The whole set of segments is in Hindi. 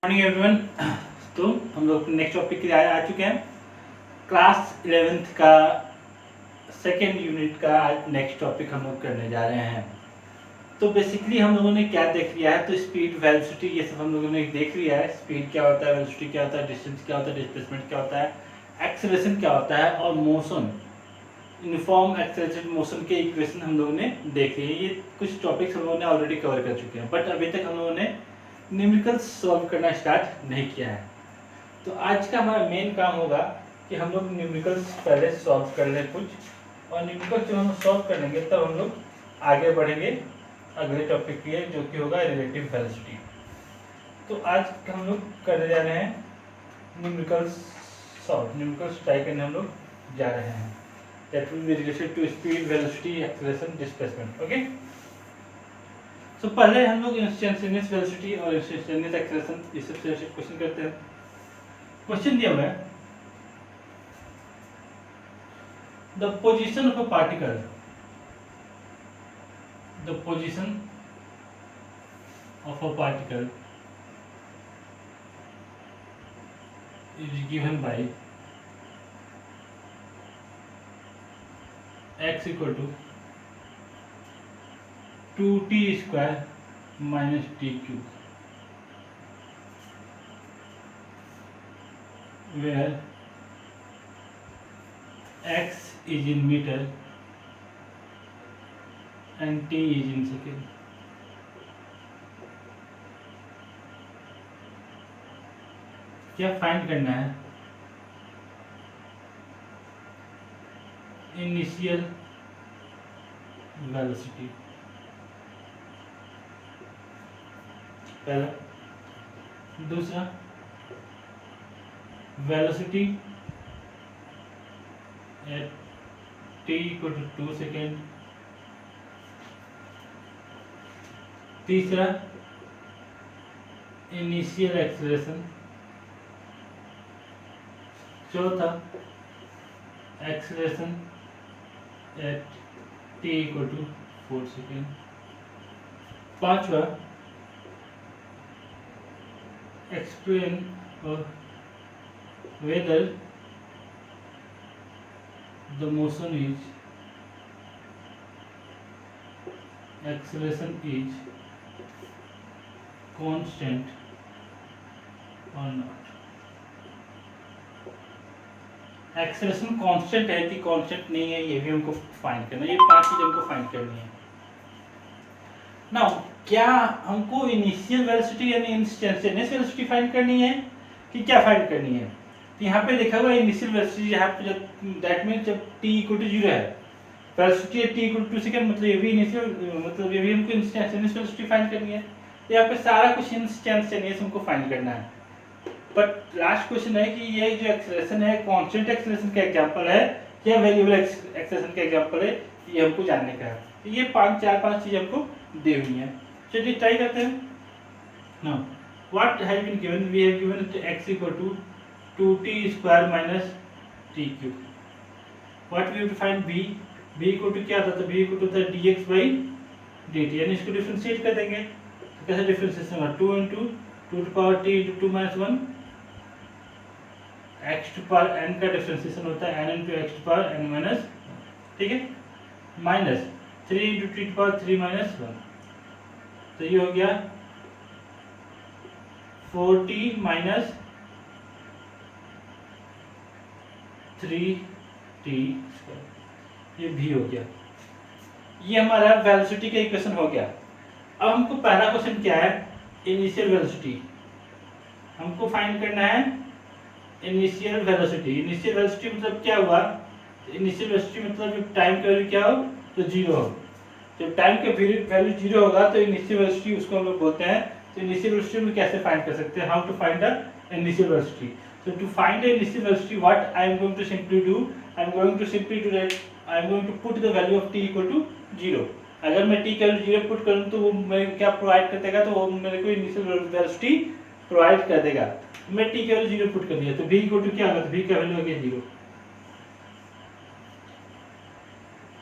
Morning everyone. तो हम लोग नेक्स्ट टॉपिक के लिए आ चुके हैं। क्लास 11th का सेकेंड यूनिट का आज नेक्स्ट टॉपिक हम लोग करने जा रहे हैं। तो बेसिकली हम लोगों ने क्या देख लिया है, तो स्पीड, वेलोसिटी, ये सब हम लोगों ने देख लिया है। स्पीड क्या होता है, वेलोसिटी क्या होता है, डिस्टेंस क्या होता है, डिस्प्लेसमेंट क्या होता है, एक्सेलरेशन क्या होता है और मोशन, यूनिफॉर्म एक्सेलरेटेड मोशन के इक्वेशन हम लोगों ने देख लिए। ये कुछ टॉपिक्स हम लोगों ने ऑलरेडी कवर कर चुके हैं, बट अभी तक हम लोगों ने न्यूमेरिकल्स सॉल्व करना स्टार्ट नहीं किया है। तो आज का हमारा मेन काम होगा कि हम लोग न्यूमेरिकल्स पहले सॉल्व कर लें कुछ, और न्यूमेरिकल्स जब हम सॉल्व कर लेंगे तब हम लोग आगे बढ़ेंगे अगले टॉपिक के लिए, जो कि होगा रिलेटिव वेलोसिटी। तो आज हम लोग करने जा रहे हैं न्यूमेरिकल्स सॉल्व, न्यूमेरिकल्स ट्राई करने हम लोग जा रहे हैं। That will be related to speed, velocity, acceleration, displacement. Okay, तो पहले हम लोग इंस्टेंटेनियस वेलोसिटी और इंस्टेंटेनियस एक्सेलरेशन इस सबसे रिलेटेड क्वेश्चन करते हैं। क्वेश्चन दिया हुआ है, the position of a particle, the position of a particle is given by x equal to 2t square minus t cube, where x is in meter and t is in second. क्या फाइंड करना है? इनिशियल वेलोसिटी पहला, दूसरा velocity at t equal to 2 second, तीसरा इनिशियल एक्सेलरेशन, चौथा acceleration at t equal to 4 second, पांचवा explain whether the motion is acceleration is constant or not. Acceleration constant है कि कांस्टेंट नहीं है, ये भी हमको फाइंड करना है। ये पांच चीज हमको फाइंड करनी है। नाउ क्या हमको इनिशियल वेलोसिटी यानी इंस्टेंटेनियस वेलोसिटी फाइंड करनी है कि क्या फाइंड करनी है? तो यहाँ पे देखा हुआ इनिशियल वेलोसिटी, यहाँ पे जब दैट मीन जब t इक्वल टू 0 है, वेलोसिटी है t इक्वल टू 2 सेकंड, मतलब ये भी इनिशियल, मतलब ये भी हमको इंस्टेंटेनियस वेलोसिटी फाइंड करनी है। तो यहाँ पे सारा कुछ इंस्टेंटेनियस हमको फाइंड करना है। बट लास्ट क्वेश्चन है कि ये जो एक्सेलरेशन है कांस्टेंट एक्सेलरेशन का एग्जांपल है या वेरिएबल एक्सेलरेशन का एग्जांपल है, ये हमको जानने का है। तो ये पांच चीज हमको दी हुई है। चलिए ट्राई करते हैं। Now what has been given, we have given x equal to 2t square minus t cube. What we have to find b, b equal to क्या था? तो b इक्वल टू था dx बाई dt, यानी इसको डिफरेंशिएट कर देंगे। तो कैसे डिफरेंशिएशन होगा? 2 into 2 to power t into 2 minus 1, x to power n का डिफरेंशिएशन होता है n into x to power n minus, ठीक है, minus 3 into t to power 3 minus 1। तो ये हो गया 4t माइनस 3t स्क्वायर, ये भी हो गया। ये हमारा वेलोसिटी का इक्वेशन हो गया। अब हमको पहला क्वेश्चन क्या है? इनिशियल वेलोसिटी हमको फाइंड करना है। इनिशियल वेलोसिटी, इनिशियल वेलोसिटी मतलब क्या हुआ? इनिशियल वेलोसिटी मतलब जब टाइम का वैल्यू क्या हो तो 0 हो। जब टाइम का वैल्यू 0 होगा तो इनिशियल वेलोसिटी उसको हम लोग बोलते हैं। तो इनिशियल वेलोसिटी में कैसे फाइंड कर सकते हैं? How to find the initial velocity. So to find the initial velocity, what I am going to simply do, I am going to simply do that, I am going to put the value of t equal to 0। अगर मैं t का वैल्यू 0 पुट करूँ तो वो मेरे क्या प्रोवाइड कर देगा? तो वो मेरे को इनिशियल वेलोसिटी प्रोवाइड कर देगा। मैं t का वैल्यू 0 पुट कर दिया तो v इक्वल टू क्या होगा? तो v का वैल्यू हो गया 0।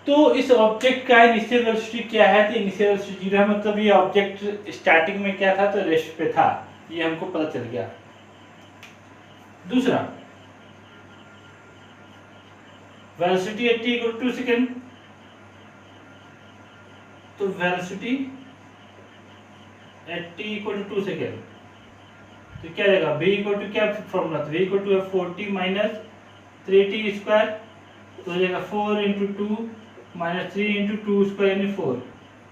तो इस ऑब्जेक्ट का इनिशियल वेलोसिटी क्या है? तो इनिशियल वेलोसिटी 0 है, मतलब ये ऑब्जेक्ट स्टार्टिंग में क्या था? तो रेस्ट पे था। ये हमको पता चल गया। दूसरा, velocity at t equal to 2 second, तो velocity at t equal to 2 second, तो क्या रहेगा, v इक्वल टू क्या formula, v equal to 40 minus 3t square, तो हो जाएगा 4 इंटू 2 माइनस 3 इंटू 2 स्क्वायर यानी 4,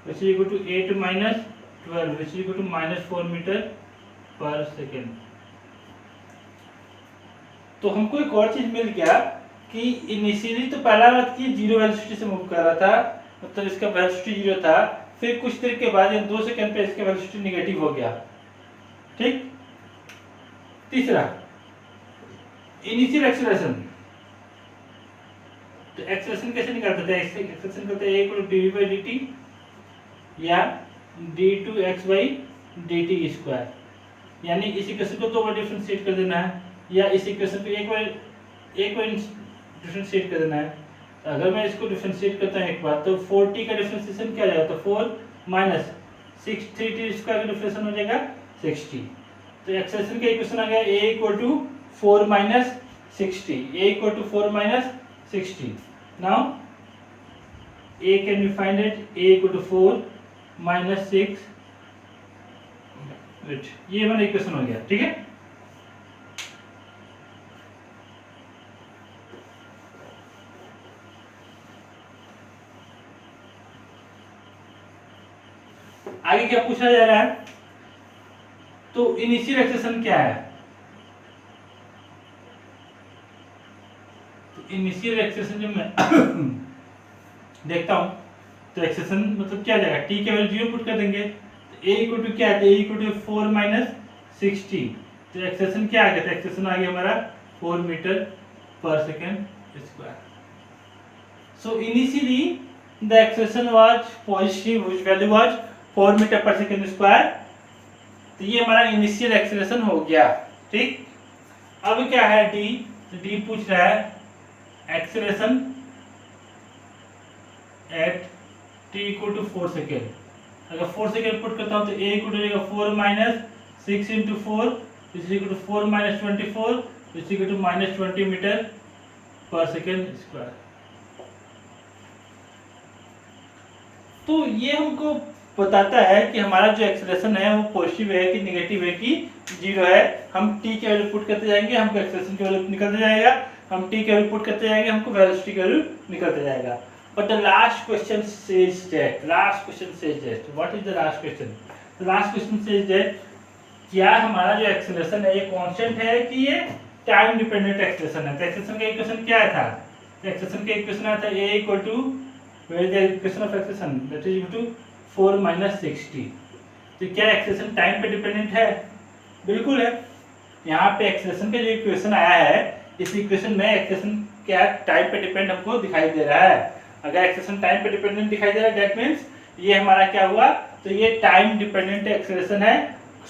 which is equal to 8 minus 12 which is equal to minus 4 metre per second. तो हमको एक और चीज मिल गया कि इनिशियली तो पहला बात की जीरो वेलोसिटी से मूव कर रहा था, मतलब इसका वेलोसिटी जीरो था, फिर कुछ देर के बाद 2 सेकंड पे इसका वेलोसिटी नेगेटिव हो गया। ठीक। तीसरा, इनिशियल एक्सेलरेशन, तो एक्सेलरेशन कैसे निकालते थे, एक्सेलरेशन करते हैं a equal to dv by dt या d2x बाई dt स्क्वायर, यानी इस इक्वेशन को 2 बार डिफरेंशिएट कर देना है या इस इक्वेशन को एक बार डिफरेंशिएट कर देना है। तो अगर मैं इसको डिफरेंशिएट करता हूँ एक बार, तो 4t का डिफरेंशिएशन क्या हो जाएगा, तो 4 माइनस 3t स्क्वायर का डिफरेंशिएशन हो जाएगा 6t। तो एक्सेलरेशन का इक्वेशन आ गया a equal to 4 minus 6t, a equal to 4 minus 6t। Now a can be find it, a equal to 4 minus 6, ये हमारा इक्वेशन हो गया। ठीक है। आगे क्या पूछा जा रहा है, तो इनिशियल एक्सेलरेशन क्या है, तो इनिशियल एक्सेलरेशन जब मैं देखता हूं तो एक्सेलरेशन मतलब क्या जाएगा, t के वैल्यू 0 पुट कर देंगे, तो a इक्वल टू क्या है, a equal to 4 minus 6t, तो एक्सेलरेशन क्या आ गया, तो एक्सेलरेशन आ गया हमारा 4 metre per second square. So initially the acceleration was positive, which value was 4 metre per second square, तो ये हमारा इनिशियल एक्सेलरेशन हो गया। ठीक। अब क्या है d, तो d पूछ रहा है acceleration at t equal to 4 second, अगर 4 सेकेंड पुट करता हूं तो a इक्वल टू हो जाएगा 4 minus 6 into 4 is equal to 4 minus 24 is equal to minus 20 metre per second square. तो ये हमको बताता है कि हमारा जो एक्सेलरेशन है वो पॉजिटिव है कि नेगेटिव है कि जीरो है। हम t के वैल्यू पुट करते जाएंगे, हमको एक्सेलरेशन की वैल्यू निकलते जाएगा, हम t के वैल्यू पुट करते जाएंगे, हमको वेलोसिटी की वैल्यू निकलते जाएगा। But the last question says that, what is the last question, the last question says that क्या हमारा जो एक्सेलरेशन है ये कांस्टेंट है कि ये टाइम डिपेंडेंट एक्सेलरेशन है। तो एक्सेलरेशन का इक्वेशन क्या था, एक्सेलरेशन का इक्वेशन आता है a equal to equation of acceleration that is equal to 4 minus 6t। तो क्या एक्सेलरेशन टाइम पे डिपेंडेंट है, बिल्कुल है। यहाँ पे एक्सेलरेशन का जो इक्वेशन आया है, इस इक्वेशन में एक्सेलरेशन क्या टाइम पे डिपेंड हमको दिखाई दे रहा है। अगर एक्सेलरेशन टाइम पे डिपेंडेंट दिखाई दे रहा है दैट मींस ये हमारा क्या हुआ, तो ये टाइम डिपेंडेंट एक्सेलरेशन है।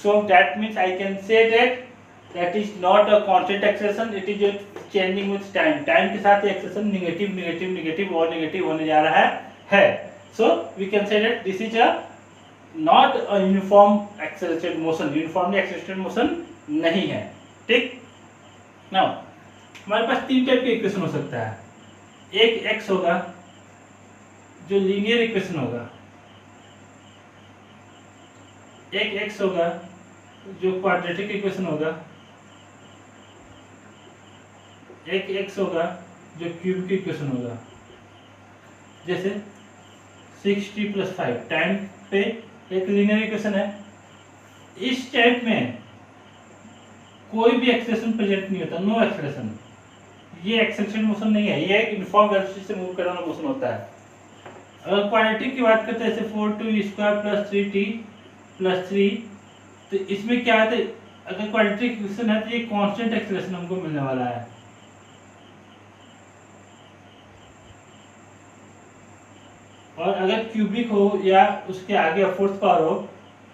So that means I can say that is not a constant acceleration, it is changing with time, time के साथ एक्सेलरेशन नेगेटिव नेगेटिव नेगेटिव और नेगेटिव होने जा रहा है। So we can say that this is a not a uniform accelerated motion, uniformly accelerated motion नहीं है। ठीक। Now हमारे पास 3 टाइप के इक्वेशन हो सकता है, एक x होगा जो लीनियर इक्वेशन होगा, एक x होगा जो क्वाड्रेटिक इक्वेशन होगा, एक x होगा जो क्यूबिक इक्वेशन होगा। जैसे 6t + 5 टाइम पे एक लीनियर इक्वेशन है। इस टाइप में कोई भी एक्सेलरेशन प्रेजेंट नहीं होता, नो एक्सेलरेशन, ये एक्सेलरेशन मोशन नहीं है, ये एक यूनिफॉर्म वेलोसिटी से मूव करने वाला मोशन होता है। अगर क्वाड्रेटिक की बात करते हैं जैसे 4t² + 3t + 3, तो इसमें क्या है, अगर क्वाड्रेटिक इक्वेशन है तो ये कांस्टेंट एक्सेलरेशन हमको मिलने वाला है। और अगर क्यूबिक हो या उसके आगे 4th पावर हो,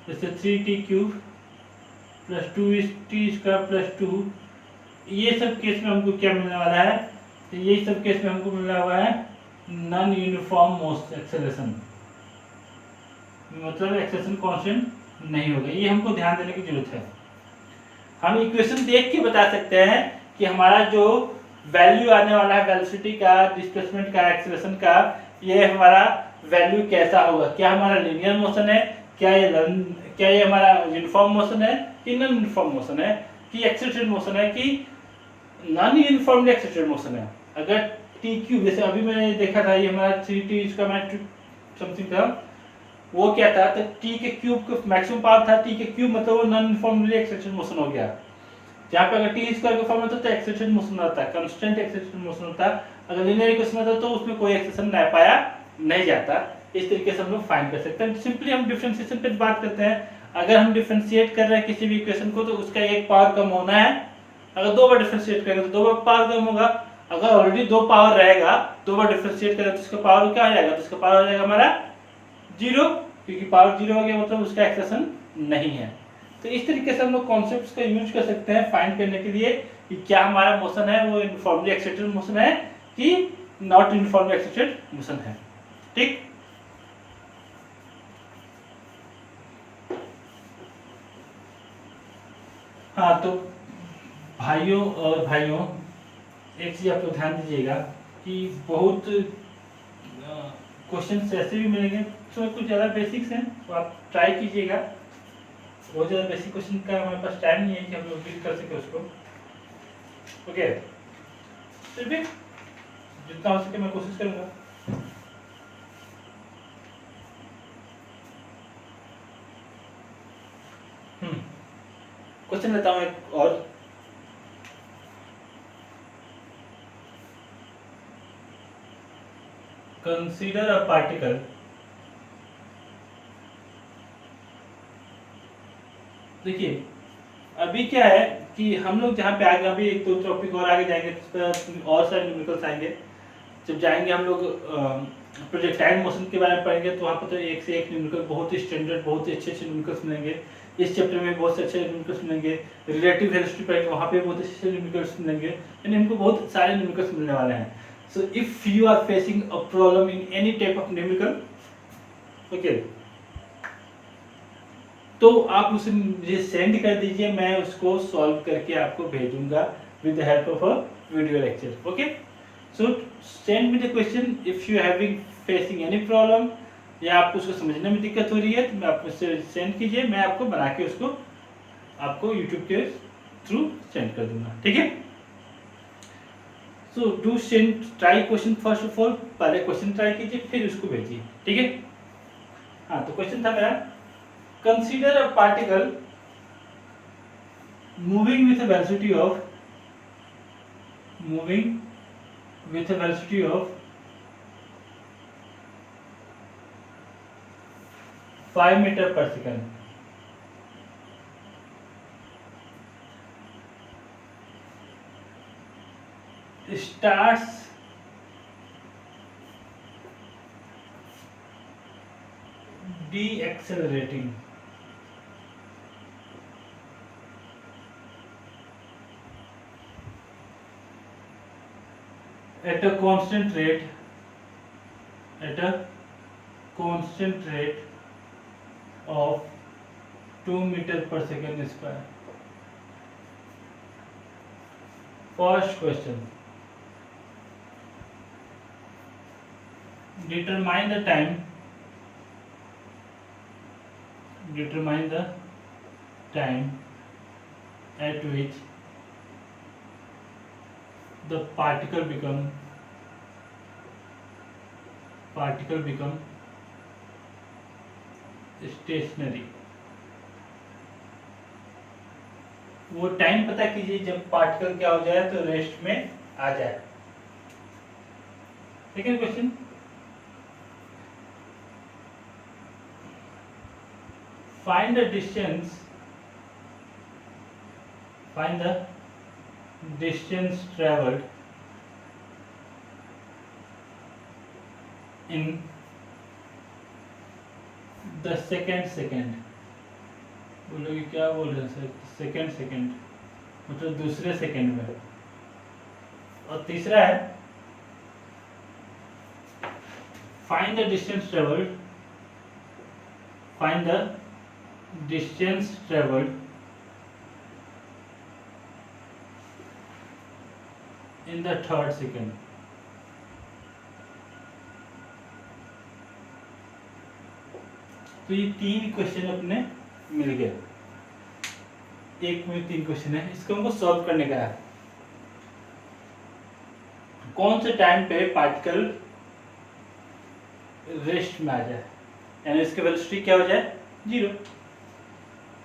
जैसे 3t³ + 2t² + 2, ये सब केस में हमको क्या मिलने वाला है, तो ये सब केस में हमको मिलने वाला है नॉन यूनिफॉर्म मोशन एक्सेलरेशन, मतलब एक्सेलरेशन कांस्टेंट नहीं होगा। ये हमको ध्यान देने की जरूरत है। हम इक्वेशन देख के बता सकते हैं कि हमारा जो वैल्यू आने वाला है वेलोसिटी का, डिस्प्लेसमेंट का, एक्सेलरेशन का, ये हमारा वैल्यू कैसा होगा। क्या हमारा लीनियर मोशन है, क्या ये हमारा यूनिफॉर्म मोशन है कि नॉन यूनिफॉर्म मोशन है, कि एक्सेलरेटेड मोशन है कि नॉन यूनिफॉर्मली एक्सेलरेटेड मोशन है। अगर टी क्यूब, जैसे अभी मैंने देखा था ये हमारा 3t इसका समथिंग था, वो क्या था, तो टी के क्यूब का मैक्सिमम पावर था, टी के क्यूब मतलब वो नॉन यूनिफॉर्मली एक्सेलरेटेड मोशन हो गया। जहाँ पे अगर टी स्क्वायर का फॉर्म होता तो एक्सेलरेटेड मोशन होता है, कांस्टेंट एक्सेलरेटेड मोशन होता। अगर लिनियर इक्वेशन होता तो उसमें कोई एक्सेलरेशन नहीं पाया नहीं जाता। इस तरीके से हम लोग फाइंड कर सकते हैं। सिंपली हम डिफरेंशिएशन पे बात करते हैं। अगर हम डिफरेंशिएट कर रहे हैं किसी भी इक्वेशन को तो उसका एक पावर कम होना है। अगर दो बार डिफरेंशिएट करेंगे तो दो बार पावर कम होगा। अगर ऑलरेडी दो पावर रहेगा, दो बार डिफरेंशिएट करें तो उसका पावर क्या हो जाएगा, तो उसका पावर हो जाएगा हमारा 0, क्योंकि पावर 0 हो गया मतलब उसका एक्सेलरेशन नहीं है। तो इस तरीके से हम लोग कॉन्सेप्ट्स का यूज कर सकते हैं फाइंड करने के लिए कि क्या हमारा मोशन है वो यूनिफॉर्मली एक्सेलरेटेड मोशन है कि नॉट यूनिफॉर्मली एक्सेलरेटेड मोशन है। ठीक, हाँ तो भाइयों और भाइयों एक चीज आप लोग ध्यान दीजिएगा कि बहुत क्वेश्चन ऐसे भी मिलेंगे तो कुछ ज़्यादा बेसिक्स हैं तो आप ट्राई कीजिएगा। बहुत ज़्यादा बेसिक क्वेश्चन का हमारे पास टाइम नहीं है कि हम लोग डील कर सके उसको। ओके, फिर भी जितना हो सके मैं कोशिश करूँगा। क्वेश्चन लेता हूँ एक और। कंसीडर अ पार्टिकल देखिए अभी क्या है कि हम लोग जहाँ पे आगे अभी एक दो टॉपिक और आगे जाएंगे और सारे न्यूमेरिकल्स आएंगे। जब जाएंगे हम लोग प्रोजेक्टाइल मोशन के बारे में पढ़ेंगे तो वहाँ पर तो एक से एक न्यूमेरिकल बहुत ही स्टैंडर्ड बहुत ही अच्छे अच्छे न्यूमेरिकल्स मिलेंगे। इस चैप्टर में बहुत से अच्छे न्यूमेरिकल्स मिलेंगे। रिलेटिव वेलोसिटी पढ़ेंगे वहाँ पे बहुत अच्छे न्यूमेरिकल्स मिलेंगे, यानी हमको बहुत सारे न्यूमेरिकल्स मिलने वाले हैं। So if you are facing a problem in any type of numerical, okay, तो आप उसे मुझे सेंड कर दीजिए, मैं उसको सॉल्व करके आपको भेजूंगा with the help of a video lecture. Okay, so send me the question if you having facing any problem, या आपको उसको समझने में दिक्कत हो रही है तो मैं आपको सेंड कीजिए, मैं आपको बना के उसको आपको यूट्यूब के थ्रू सेंड कर दूंगा। ठीक है, so do send try question first of all, पहले क्वेश्चन ट्राई कीजिए फिर उसको भेजिए। ठीक है, हाँ तो क्वेश्चन था मेरा, consider a particle moving with a velocity of 5 meter per second. Starts deaccelerating at a constant rate of 2 meter per second square. First question, determine the time at which the particle become stationary. वो टाइम पता कीजिए जब पार्टिकल क्या हो जाए तो रेस्ट में आ जाए। Second question, find the distance traveled in the second। बोलोगे क्या बोल रहे हैं सर, सेकंड मतलब दूसरे सेकंड में। और तीसरा है find the distance traveled in the third second. तो ये 3 क्वेश्चन अपने मिल गए, एक में 3 क्वेश्चन है, इसको हमको सॉल्व करने का है। कौन से टाइम पे पार्टिकल रेस्ट में आ जाए यानी इसकी वेलोसिटी क्या हो जाए, 0।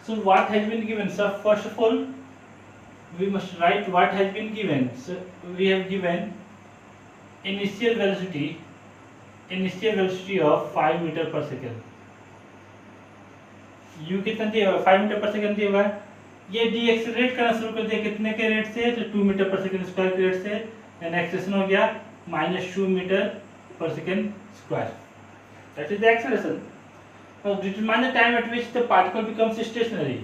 So what has been given, so first of all we must write what has been given. So we have given initial velocity of 5 meter per second. u कितना दिया हुआ, 5 मीटर पर सेकंड दिया हुआ है। ये डी एक्सेलरेट करना शुरू कर दिया कितने के रेट से, तो 2 मीटर पर सेकंड स्क्वायर के रेट से, एंड एक्सेलरेशन हो गया -2 metre per second square. That is the acceleration. now determine the time at which the particle becomes stationary.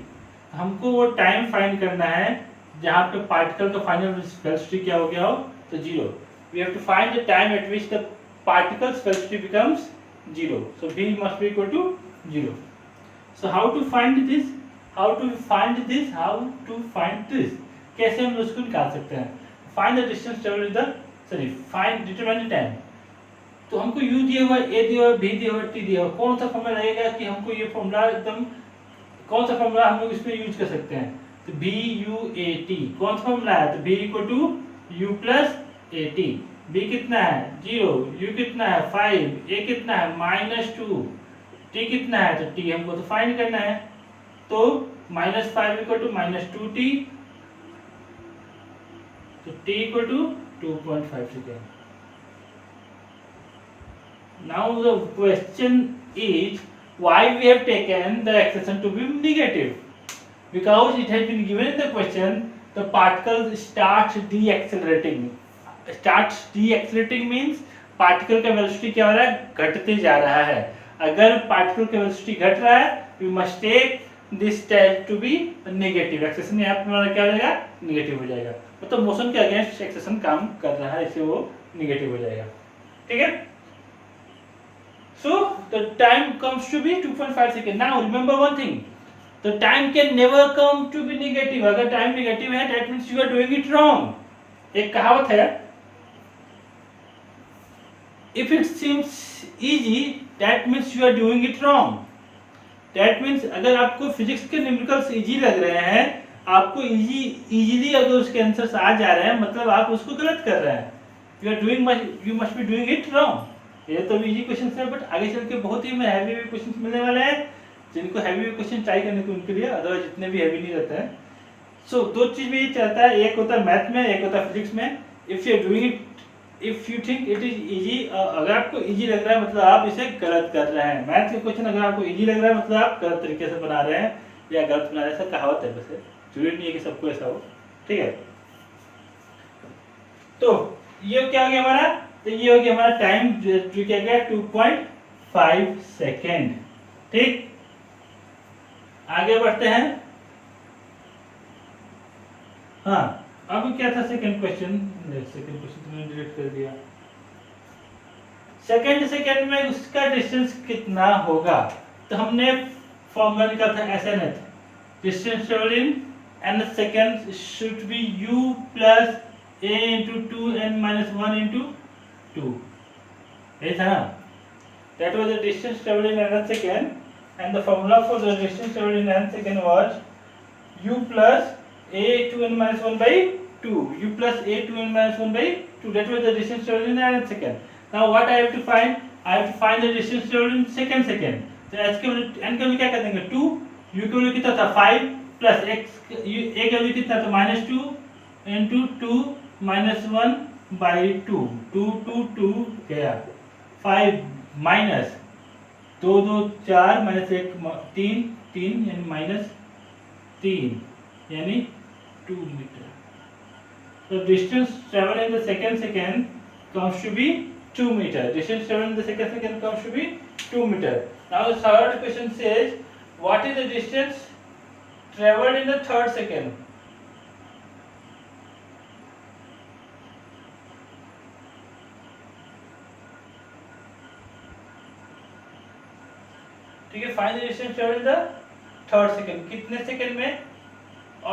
हमको वो टाइम फाइंड करना है जहाँ पे पार्टिकल का फाइनल वेलोसिटी क्या हो गया हो, तो 0। we have to find the time at which the particle's velocity becomes 0. so v must be equal to 0. so how to find this, कैसे हम उसको निकाल सकते हैं, find the distance traveled in the, determine the time। तो हमको u दिया हुआ, a दिया हुआ, b दिया हुआ, t दिया हुआ, कौन सा फॉर्मूला रहेगा कि हमको ये फॉर्मूला एकदम, कौन सा फॉर्मूला हम लोग इसमें यूज कर सकते हैं, तो b u a t कौन सा फॉर्मूला है, तो b equal to u plus a t। b कितना है 0, u कितना है 5, a कितना है -2, t कितना है, तो t हमको तो फाइंड करना है, तो -5 इक्वल टू -2t, तो t इक्वल टू 2.5 second. Now the question is why we have taken the acceleration to be negative, because it has been given in the question the particle starts deaccelerating means particle का velocity क्या हो रहा है, घटते जा रहा है। अगर particle का velocity घट रहा है we must take this state to be negative, acceleration यहाँ पे हमारा क्या हो जाएगा, negative हो जाएगा, मतलब मोशन के अगेंस्ट acceleration काम कर रहा है, इससे वो negative हो जाएगा। ठीक है, so the time comes to be 2.5 seconds. Now remember one thing, the time can never come to be negative. अगर time negative है that means you are doing it wrong. एक कहावत है, if it seems easy that means you are doing it wrong. That means अगर आपको फिजिक्स के न्यूमेरिकल्स इजी लग रहे हैं, आपको इजीली अगर उसके आंसर्स आ जा रहे हैं, मतलब आप उसको गलत कर रहे हैं, you must be doing it wrong. ये तो इजी क्वेश्चन है, बट आगे चल के बहुत ही हैवी क्वेश्चन मिलने वाले हैं, जिनको हैवी क्वेश्चन ट्राई करने को उनके लिए, अदरवाइज जितने भी हैवी नहीं रहते हैं। सो दो चीज में ये चलता है, एक होता है मैथ में, एक होता है फिजिक्स में। If you are doing it, if you think it is easy, अगर आपको इजी लग रहा है मतलब आप इसे गलत कर रहे हैं। मैथ के क्वेश्चन अगर आपको इजी लग रहा है मतलब आप गलत तरीके से बना रहे हैं या गलत बना रहे हैं, ऐसा कहावत है, वैसे जरूरी नहीं है कि सबको ऐसा हो। ठीक है, तो ये क्या हो गया हमारा, तो ये हो गया हमारा टाइम जो क्या गया 2.5 सेकेंड। ठीक, आगे बढ़ते हैं। हाँ, अब क्या था सेकंड क्वेश्चन, तो मैंने डिलीट कर दिया। सेकंड सेकेंड में उसका डिस्टेंस कितना होगा, तो हमने फॉर्मूला निकाला था SNH, distance travelled in nth second should be u plus a into 2n minus 1 into 2, ये था ना, that was the distance traveled in nth second, and the formula for the distance traveled in nth second was u plus a 2n minus 1 by 2, u plus a 2n minus 1 by 2, that was the distance traveled in nth second. Now what I have to find, I have to find the distance traveled in second second, तो h के n का वैल्यू क्या कर देंगे 2, u का वैल्यू कितना था 5 प्लस x a का वैल्यू कितना था -2 into 2 minus 1 by 2, 2 गया, 5 माइनस 2 2 4 माइनस 1 3 यानी -3 यानी 2 metre. So distance traveled in the second second comes to be 2 meter. Distance traveled in the second second comes to be 2 meter. Now the third question says, what is the distance traveled in the third second? ठीक है, find the distance travelled in the third second, कितने सेकंड में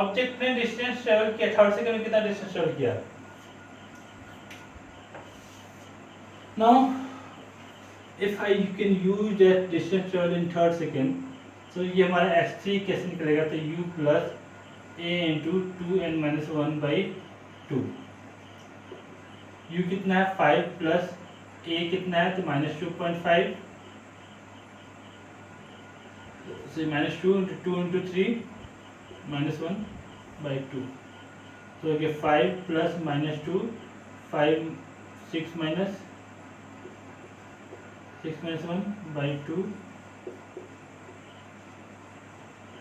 ऑब्जेक्ट ने डिस्टेंस ट्रेवल किया, थर्ड सेकंड में कितना डिस्टेंस ट्रेवल किया। Now if I you can use that distance travel in third second, so ये हमारा x3 कैसे निकलेगा, तो u plus a into 2n-1/2। u कितना है 5 प्लस a कितना है, तो -2.5, so -2 into 2 into 3 -1/2, तो ये 5 plus -2 5 6 minus 1/2,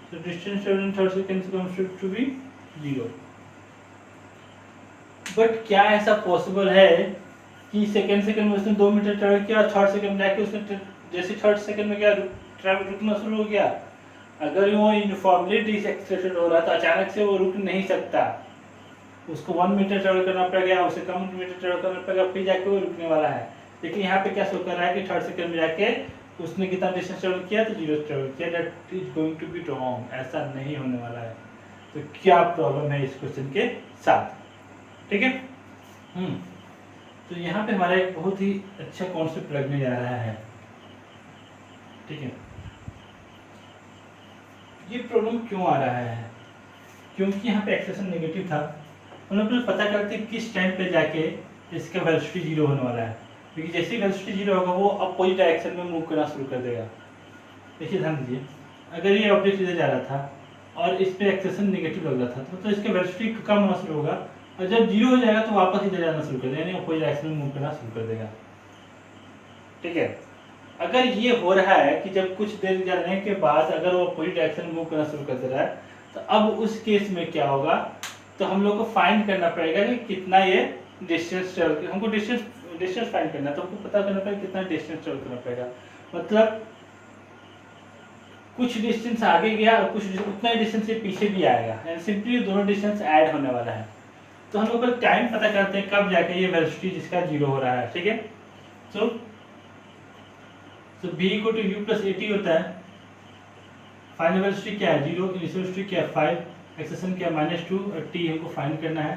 so distance traveled in third second comes to be 0। But क्या ऐसा पॉसिबल है कि सेकेंड में उसने 2 मीटर ट्रेवल किया और थर्ड सेकेंड में जाके उसने जैसे थर्ड सेकेंड में क्या ट्रेवल रुकना शुरू हो गया? अगर वो यूनिफॉर्मली डिसएक्सेलरेटेड हो रहा है तो अचानक से वो रुक नहीं सकता, उसको 1 मीटर ट्रेवल करना पड़ेगा, उससे कम मीटर ट्रेवल करना पड़ेगा, फिर जाके वो रुकने वाला है। लेकिन यहाँ पे क्या शो कर रहा है कि थर्ड सेकेंड में जाके उसने कितना डिस्टेंस ट्रेवल किया, तो 0 ट्रेवल किया। That is going to be wrong, ऐसा नहीं होने वाला है। तो क्या प्रॉब्लम है इस क्वेश्चन के साथ, ठीक है? तो यहाँ पे हमारा एक बहुत ही अच्छा कॉन्सेप्ट लगने जा रहा है, ठीक है? ये प्रॉब्लम क्यों आ रहा है? क्योंकि यहाँ पे एक्सेशन नेगेटिव था। हम लोग पता करते हैं किस टाइम पे जाके इसका वेलोसिटी 0 होने वाला है, क्योंकि जैसे ही वेलोसिटी 0 होगा वो अपोजिट डायरेक्शन में मूव करना शुरू कर देगा। देखिए ध्यान दीजिए, अगर ये ऑब्जेक्ट इधर जा रहा था और इस पे एक्सेशन नेगेटिव लग रहा था तो इसके वेलोसिटी कम होना शुरू होगा, और जब 0 हो जाएगा तो वापस इधर जाना शुरू कर देगा, यानी अपोजिट डायरेक्शन में मूव करना शुरू कर देगा, ठीक है? अगर ये हो रहा है कि जब कुछ देर जाने के बाद अगर वो अपोजिट डायरेक्शन में मूव करना शुरू कर दे रहा है, तो अब उस केस में क्या होगा? तो हम लोग को फाइंड करना पड़ेगा कि कितना ये डिस्टेंस ट्रेवल, हमको डिस्टेंस फाइंड करना है, तो हमको पता करना पड़ेगा कितना डिस्टेंस ट्रेवल करना पड़ेगा। मतलब कुछ डिस्टेंस आगे गया और कुछ उतना ही डिस्टेंस से पीछे भी आएगा, यानी सिंपली दोनों डिस्टेंस ऐड होने वाला है। तो हम लोग टाइम पता करते हैं कब जाके ये वेलोसिटी जिसका 0 हो रहा है, ठीक है? सो b = u + at होता है। फाइनल वेलोसिटी क्या है 0, इनिशियल वेलोसिटी क्या है 5, एक्सेशन क्या है -2 और t हमको फाइंड करना है।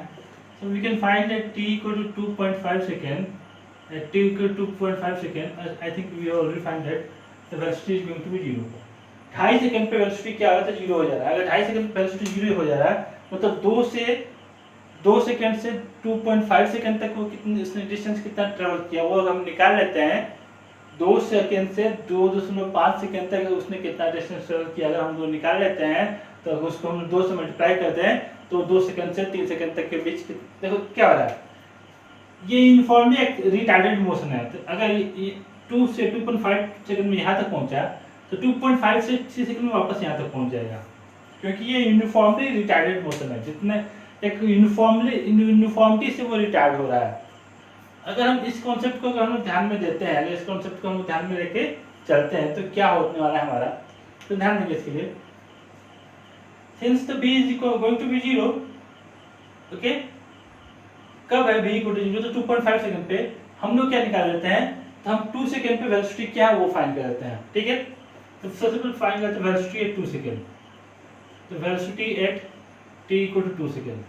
So we can find that t = 2.5 second, at t = 2.5 second, I think we already find that the velocity is going to be 0। 2.5 second पे वेलोसिटी क्या होगा, तो 0 हो जा रहा है। अगर 2.5 सेकेंड पे वेलोसिटी 0 हो जा रहा है, मतलब 2 सेकेंड से 2.5 सेकेंड तक वो कितनी इसने डिस्टेंस कितना ट्रेवल किया वो हम निकाल लेते हैं। 2 सेकेंड से 2.5 सेकेंड तक उसने कितना डिस्टेंस ट्रेवल किया, अगर हम वो निकाल लेते हैं तो उसको हम 2 से मल्टीप्लाई करते हैं, तो 2 सेकेंड से 3 सेकेंड तक के बीच देखो क्या हो रहा है, ये यूनिफॉर्मली एक रिटार्डेड मोशन है। तो अगर 2 से 2.5 सेकेंड में यहाँ तक पहुँचा तो 2.5 से 3 सेकेंड में वापस यहाँ तक पहुँच जाएगा, क्योंकि ये यूनिफॉर्मली रिटार्डेड मोशन है। जितने एक यूनिफॉर्मिटी से वो रिटार्ड हो रहा है। अगर हम इस कॉन्सेप्ट को हम ध्यान में देते हैं, अगर इस कॉन्सेप्ट को हम ध्यान में लेके चलते हैं तो क्या होने वाला है हमारा, तो ध्यान देंगे इसके लिए। Since the b is going to be 0, okay, कब है b = 0, तो 2.5 सेकंड पे हम लोग क्या निकाल लेते हैं, तो हम 2 सेकंड पे वेलोसिटी क्या है वो फाइंड कर लेते हैं, ठीक है? तो सबसे पहले फाइंड करते हैं वेलोसिटी एट 2 सेकंड, तो वेलोसिटी एट t = 2 सेकंड,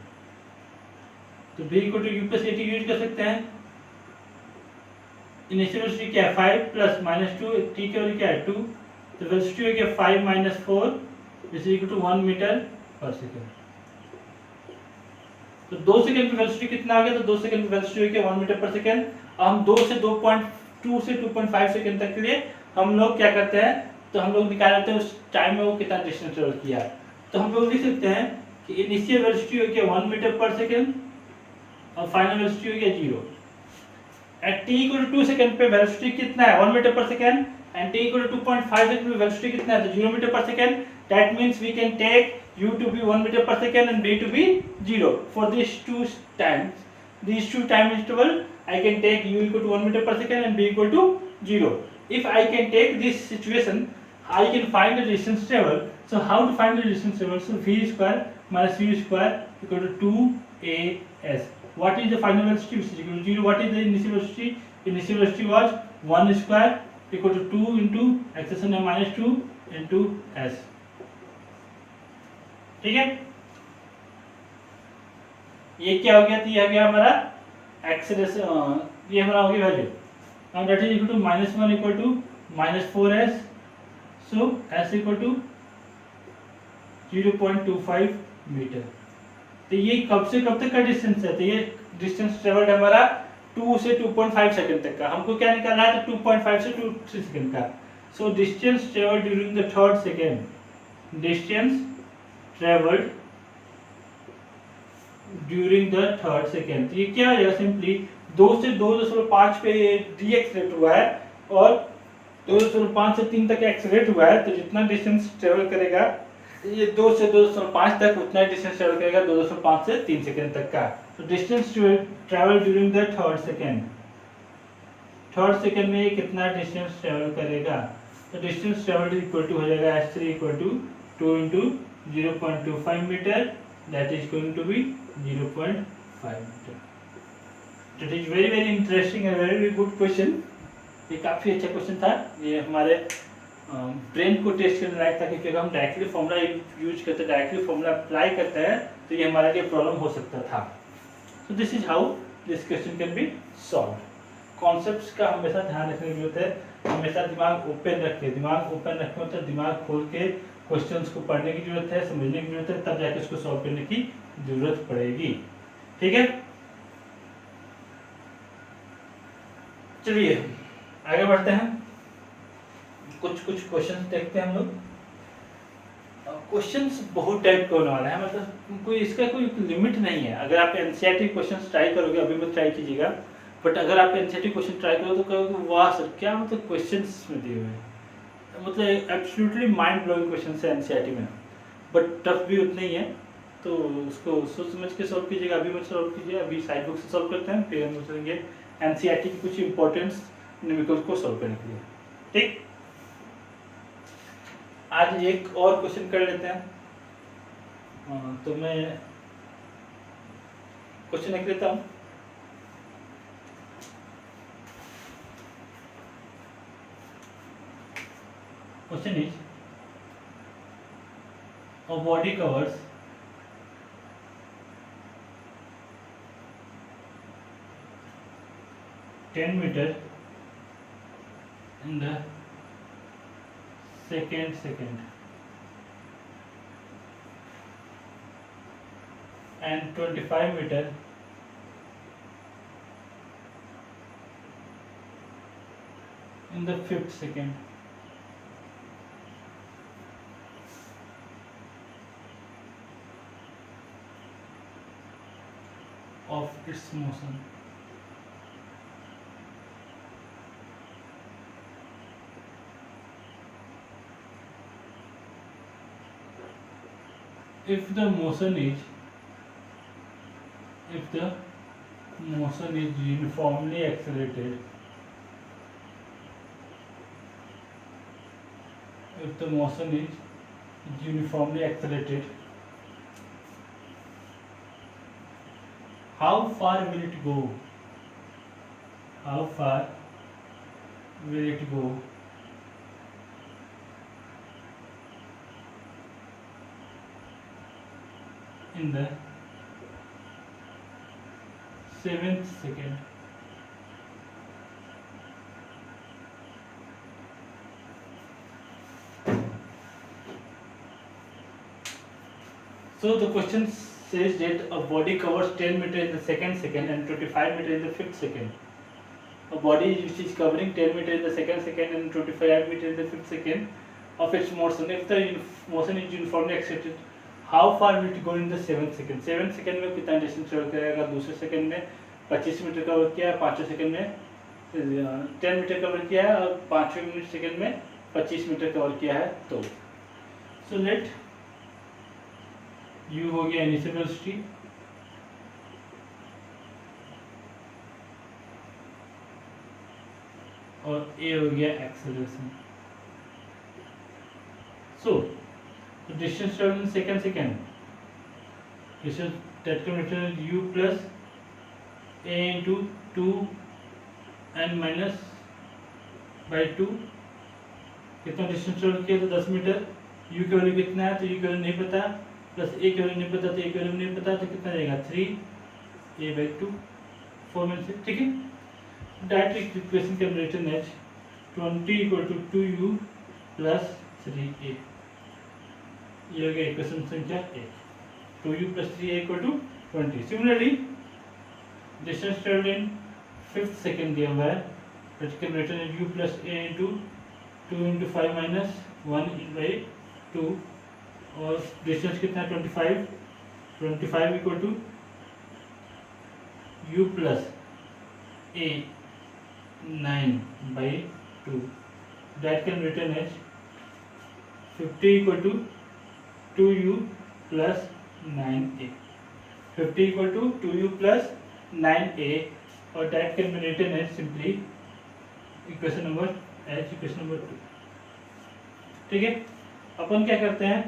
तो b = u + at यूज कर सकते हैं। इनिशियल वेलोसिटी क्या है 5 + -2, t की वैल्यू क्या है 2, तो वेलोसिटी हो गया 5 - 4 = 1 मीटर पर सेकंड। तो 2 सेकंड पे वेलोसिटी कितना आ गया, तो 2 सेकंड पे वेलोसिटी हो गया 1 मीटर पर सेकंड। हम 2 से 2.2 से 2.5 सेकंड तक के लिए हम लोग क्या करते हैं, तो हम लोग निकाल लेते हैं उस टाइम में वो कितना डिस्टेंस ट्रेवल किया। तो हम लोग लिख सकते हैं कि इनिशियल वेलोसिटी हो गया 1 मीटर पर सेकंड और फाइनल वेलोसिटी हो गया 0। एट t = 2 सेकंड पे वेलोसिटी कितना है 1 metre per second, and t = 2.5 second पे वेलोसिटी कितना है, तो 0 metre per second. That means we can take u to be 1 meter per second and b to be 0 for these two time interval. I can take u = 1 meter per second and b = 0. If I can take this situation, I can find the distance travel. So how to find the distance travel? So v square minus u square = 2as. What is the final velocity? Which is equal to 0. What is the initial velocity? Initial velocity was 1 square = 2 into acceleration -2 into s. ठीक है, ये क्या हो गया, तो ये आ गया हमारा एक्सेलरेशन, ये हमारा हो गया value. and that is equal to -1 equal to -4s, so s equal to 0.25 metre. तो ये कब से कब तक का डिस्टेंस है, तो ये डिस्टेंस ट्रेवल्ड हमारा 2 से 2.5 सेकंड तक का, हमको क्या निकालना है, तो 2.5 से 2 सेकंड का। So distance travelled during the third second, distance travelled during the third second, ये क्या हो जाएगा, सिंपली 2 से 2.5 पे डीएक्सलेट हुआ है और 2.5 से 3 तक एक्सलेट हुआ है, तो जितना डिस्टेंस ट्रेवल करेगा ये 2 से 2.5 तक, उतना डिस्टेंस ट्रेवल करेगा 2.5 से 3 सेकंड तक का। तो distance travel during the third second में ये कितना डिस्टेंस ट्रेवल करेगा, तो डिस्टेंस ट्रेवल्ड इक्वल टू हो जाएगा s3 equal to 2 into 0.25 metre, that is going to be 0.5 metre. That is very very interesting and very good question। ये काफ़ी अच्छा क्वेश्चन था, ये हमारे ब्रेन को टेस्ट करने लायक था, क्योंकि अगर हम डायरेक्टली फॉर्मूला यूज करते हैं, डायरेक्टली फॉर्मूला अप्लाई करते हैं, तो ये हमारे लिए प्रॉब्लम हो सकता था। So this is how this question can be solve. Concepts का हमेशा ध्यान रखने की जरूरत है, हमेशा दिमाग ओपन रखे, दिमाग ओपन रखना होता है, दिमाग खोल के क्वेश्चंस को पढ़ने की जरूरत है, समझने की जरूरत है, तब जाके इसको सॉल्व करने की जरूरत पड़ेगी। ठीक है, चलिए आगे बढ़ते हैं, कुछ क्वेश्चंस देखते हैं हम लोग। क्वेश्चंस बहुत टाइप के होने वाले हैं, मतलब कोई इसका कोई लिमिट नहीं है। अगर आप एनसीईआरटी क्वेश्चंस ट्राई करोगे, अभी मत ट्राई कीजिएगा, बट अगर आप एनसीईआरटी क्वेश्चन ट्राई करो तो कहोगे वाह सर क्या मतलब क्वेश्चंस में दिए हुए हैं, मतलब एब्सोल्युटली माइंड ब्लोइंग क्वेश्चंस है एनसीईआरटी में, बट टफ भी उतना ही है। तो उसको सोच समझ के सॉल्व कीजिएगा, अभी मत सॉल्व कीजिए, अभी साइड बुक से सॉल्व करते हैं, फिर हम चलेंगे एनसीईआरटी की कुछ इंपॉर्टेंट न्यूमेरिकल्स को सॉल्व करने के लिए। ठीक, आज एक और क्वेश्चन कर लेते हैं। तो मैं क्वेश्चन लिख लेता हूँ। Question is a body covers ten metre in the second and 25 meter in the fifth second of its motion. If the motion is uniformly accelerated, how far will it go? In the 7th second. So the question says that a body covers 10 meter in the second and 25 meter in the fifth second. A body which is covering 10 meter in the second and 25 meter in the fifth second of its motion. If the motion is uniformly accelerated, how far will it go in the 7th second? 7th second में कितना डिस्टेंस ट्रेवल करेगा? दूसरे सेकंड में 25 मीटर कवर किया है, पाँचवें सेकंड में 10 मीटर कवर किया है और पाँचवें सेकंड में 25 मीटर कवर किया है। तो सो लेट यू हो गया इनिशियल वेलोसिटी और ए हो गया acceleration. So distance traveled in second, distance that can be written as u plus a into 2 n minus by 2। कितना डिस्टेंस ट्रेवल किया तो 10 मीटर, u की वैल्यू कितना है तो u की वैल्यू नहीं पता, प्लस a की वैल्यू नहीं पता तो a की वैल्यू नहीं पता, तो कितना रहेगा 3 a by 2 4 में से। ठीक है, direct equation can be written as 20 equal to 2u plus 3a. ये हो गया इक्वेशन संख्या 1. 2u plus 3a equal to 20. Similarly, distance traveled in 5th second दिया हुआ है, that can be written as u plus a into 2 into 5 minus 1 by 2, और डिस्टेंस कितना है 25. 25 equal to u plus a 9 by 2, that can be written as 50 equal to 2u plus 9a. 50 equal to 2u plus 9a, or that can be written as simply equation number 2. ठीक है, अपन क्या करते हैं,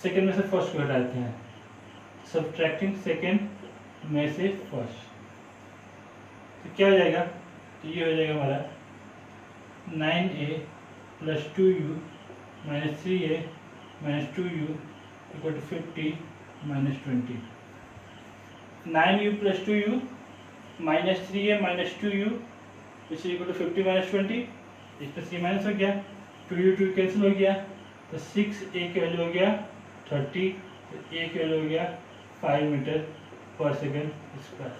सेकेंड में से फर्स्ट को हटाते हैं, सब्ट्रैक्टिंग सेकेंड में से फर्स्ट, तो क्या हो जाएगा, तो ये हो जाएगा हमारा 9a plus 2u minus 3a minus 2u equal to 50 minus 20. 9u plus 2u minus 3a minus 2u which is equal to 50 minus 20. इसमें 3 माइनस हो गया, 2u 2 कैंसिल हो गया, तो 6a की वैल्यू हो गया 30, तो a की वैल्यू हो गया 5 मीटर पर सेकेंड स्क्वायर.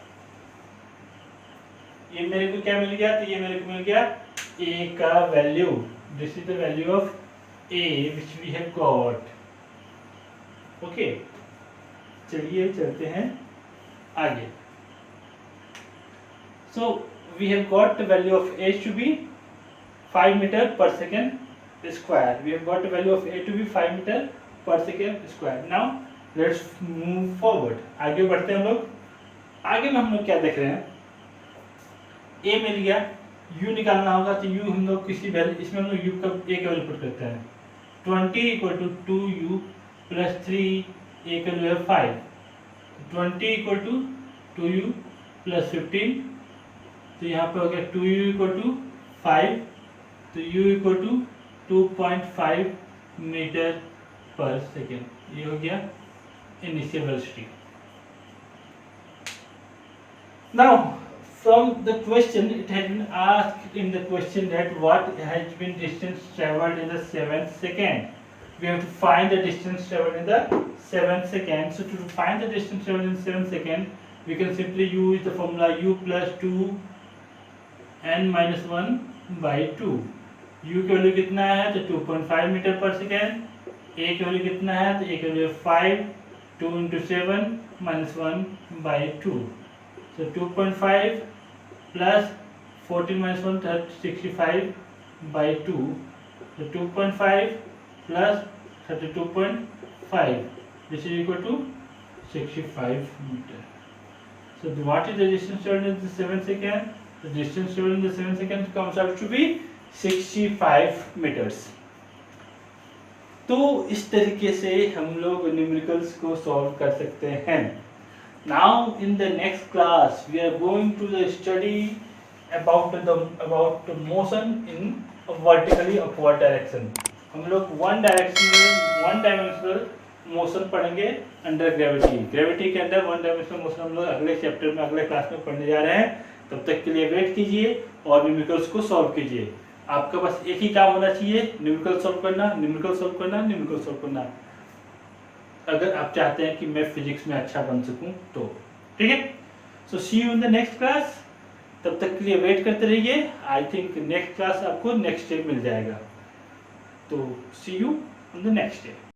ये मेरे को क्या मिल गया, तो ये मेरे को मिल गया a का value. This is the value of a which we have got. Okay, चलिए चलते हैं आगे. So we have got the value of a to be 5 metre per second square. We have got the value of a to be 5 metre per second square. Now let's move forward. आगे बढ़ते हैं हम लोग. आगे में हम लोग क्या देख रहे हैं, a मिल गया, u निकालना होगा, तो u हम लोग किसी वैल्यू, इसमें हम लोग u का a का वैल्यू पुट करते हैं. 20 equal to 2u plus 3 a का वैल्यू है 5. 20 इक्वल टू 2u प्लस 15, तो यहाँ पे हो गया 2u इक्वल टू 5, तो u इक्वल टू 2.5 मीटर पर सेकेंड. ये हो गया initial velocity. Now from the question, it has been asked in the question that what has been distance traveled in the 7th second. We have to find the distance traveled in the 7th second. So to find the distance traveled in 7th second, we can simply use the formula u plus 2 n minus 1 by 2. u की वैल्यू कितना है, तो 2.5 मीटर पर सेकेंड. a की वैल्यू कितना है, तो a की value 5, 2 into 7 minus 1 by 2. So 2.5 plus 14 minus 1, 65 by 2. So 2.5 plus 32.5, which is equal to 65 meter. So what is the distance traveled in the 7 second? The distance traveled in the 7 seconds comes out to be 65 meters. तो इस तरीके से हम लोग न्यूमेरिकल्स को सॉल्व कर सकते हैं. Now in the next class we are going to the study about the motion in a vertically upward direction. हम लोग वन डायमेंशनल मोशन पढ़ेंगे अंडर ग्रेविटी. ग्रेविटी के अंदर वन डायमेंशनल मोशन हम लोग अगले चैप्टर में, अगले क्लास में पढ़ने जा रहे हैं. तब तक के लिए वेट कीजिए और न्यूमेरिकल्स को सॉल्व कीजिए. आपका बस एक ही काम होना चाहिए, न्यूमेरिकल सॉल्व करना, न्यूमेरिकल सॉल्व करना, न्यूमेरिकल सॉल्व करना, अगर आप चाहते हैं कि मैं फिजिक्स में अच्छा बन सकूं तो. ठीक है, so see you in the next class. तब तक के लिए वेट करते रहिए. आई थिंक नेक्स्ट क्लास आपको नेक्स्ट डे मिल जाएगा. तो see you in the next day.